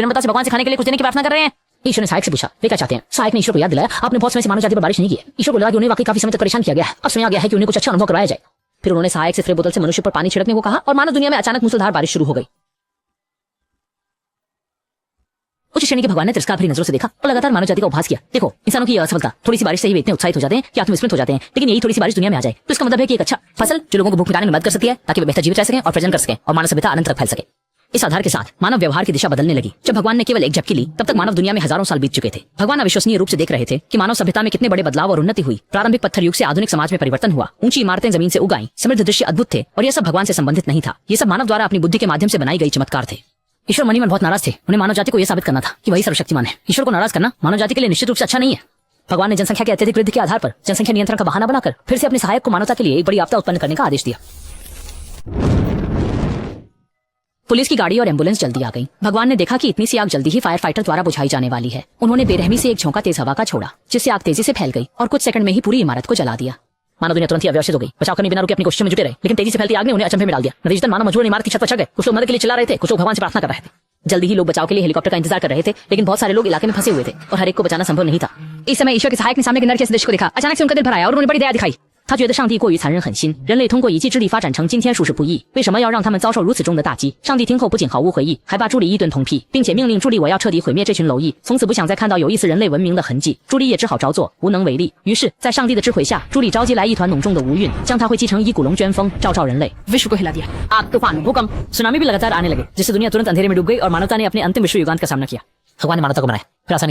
विनम्रता से भगवान से खाने के लिए कुछ देने की प्रार्थना कर रहे हैं। ईश्वर ने सहायक से पूछा वे क्या चाहते हैं। सहायक ने ईश्वर को याद दिलाया आपने बहुत समय से मानव जाति पर बारिश नहीं की है। ईश्वर को लगा कि उन्हें वाकई काफी समय तक परेशान किया गया है। अब सुना गया है कि उन्हें कुछ अच्छा अनुभव करवाया जाए। फिर उन्होंने सहायक से स्प्रे बोतल से मनुष्य पर पानी छिड़कने को कहा और मानव दुनिया में अचानक मूसलाधार बारिश शुरू हो गई। उच्च श्रेणी के भगवान ने तिरस्कार भरी नजरों से देखा और लगातार मानव जाति का उपहास किया। देखो इंसानों की असफलता थोड़ी सी बारिश से ही वे इतने उत्साहित हो जाते हैं कि आत्मविस्मृत हो जाते हैं, लेकिन यही थोड़ी सी बारिश दुनिया में आ जाए तो इसका मतलब है कि एक अच्छा फसल जो लोगों को भूख मिटाने में मदद कर सकती है ताकि वे बेहतर जीवित रह सकें और प्रजनन कर सकें और मानव सभ्यता अनंत तक फैल सके। इस आधार के साथ मानव व्यवहार की दिशा बदलने लगी। जब भगवान ने केवल एक झपकी ली तब तक मानव दुनिया में हजारों साल बीत चुके थे। भगवान अविश्वसनीय रूप से देख रहे थे कि मानव सभ्यता में कितने बड़े बदलाव और उन्नति हुई। प्रारंभिक पत्थर युग से आधुनिक समाज में परिवर्तन हुआ। ऊंची इमारतें जमीन से उगाई, समृद्ध दृश्य अद्भुत थे और यह सब भगवान से संबंधित नहीं था। ये सब मानव द्वारा अपनी बुद्धि के माध्यम से बनाई गई चमत्कार थे। ईश्वर मन ही मन बहुत नाराज थे। उन्हें मानव जाति को यह साबित करना था कि वही सर्वशक्तिमान है। ईश्वर को नाराज करना मानव जाति के लिए निश्चित रूप से अच्छा नहीं है। भगवान ने जनसंख्या के अत्यधिक वृद्धि के आधार पर जनसंख्या नियंत्रण का बहाना बनाकर फिर से अपने सहायक को मानवता के लिए एक बड़ी आपदा उत्पन्न करने का आदेश दिया। पुलिस की गाड़ी और एम्बुलेंस जल्दी आ गई। भगवान ने देखा कि इतनी सी आग जल्दी ही फायर फाइटर द्वारा बुझाई जाने वाली है। उन्होंने बेरहमी से एक झोंका तेज हवा का छोड़ा जिससे आग तेजी से फैल गई और कुछ सेकंड में ही पूरी इमारत को जला दिया। मानव दुनिया तुरंत ही अव्यवस्थित हो गई। बचाव करने बिना रुके अपनी कोशिशों में जुटे रहे, लेकिन तेजी से फैलती आग ने उन्हें अचंभे में डाल दिया। नतीजतन मानव मजबूरन इमारत की छत पर चढ़ गए। कुछ लोग मदद के लिए चिल्ला रहे थे, कुछ लोग भगवान से प्रार्थना कर रहे थे। जल्दी ही लोग बचाव के लिए हेलीकॉप्टर का इंतजार कर रहे थे, लेकिन बहुत सारे लोग इलाके में फंसे हुए थे और हर एक को बचाना संभव नहीं था। इस समय ईश्वर के सहायक ने सामने के नरक के दृश्य को देखा। अचानक से उनका दिल भर आया और उन्होंने बड़ी दया दिखाई।他觉得上帝过于残忍狠心，人类通过一己之力发展成今天属实不易，为什么要让他们遭受如此重的打击？上帝听后不仅毫无回忆，还把朱莉一顿痛批，并且命令朱莉我要彻底毁灭这群蝼蚁，从此不想再看到有一丝人类文明的痕迹。朱莉也只好照做，无能为力。于是，在上帝的智慧下，朱莉召集来一团浓重的无韵，将它会击成一股龙卷风，照照人类。विश्व को हिला दिया। आग, तूफान, भूकंप, सुनामी भी लगातार आने लगे, जिससे दुनिया तुरंत अंधेरे में डूब गई और मानवता ने अपने अंतिम विश्व युगांत का सामना किया। भगवान ने मानवता को बनाया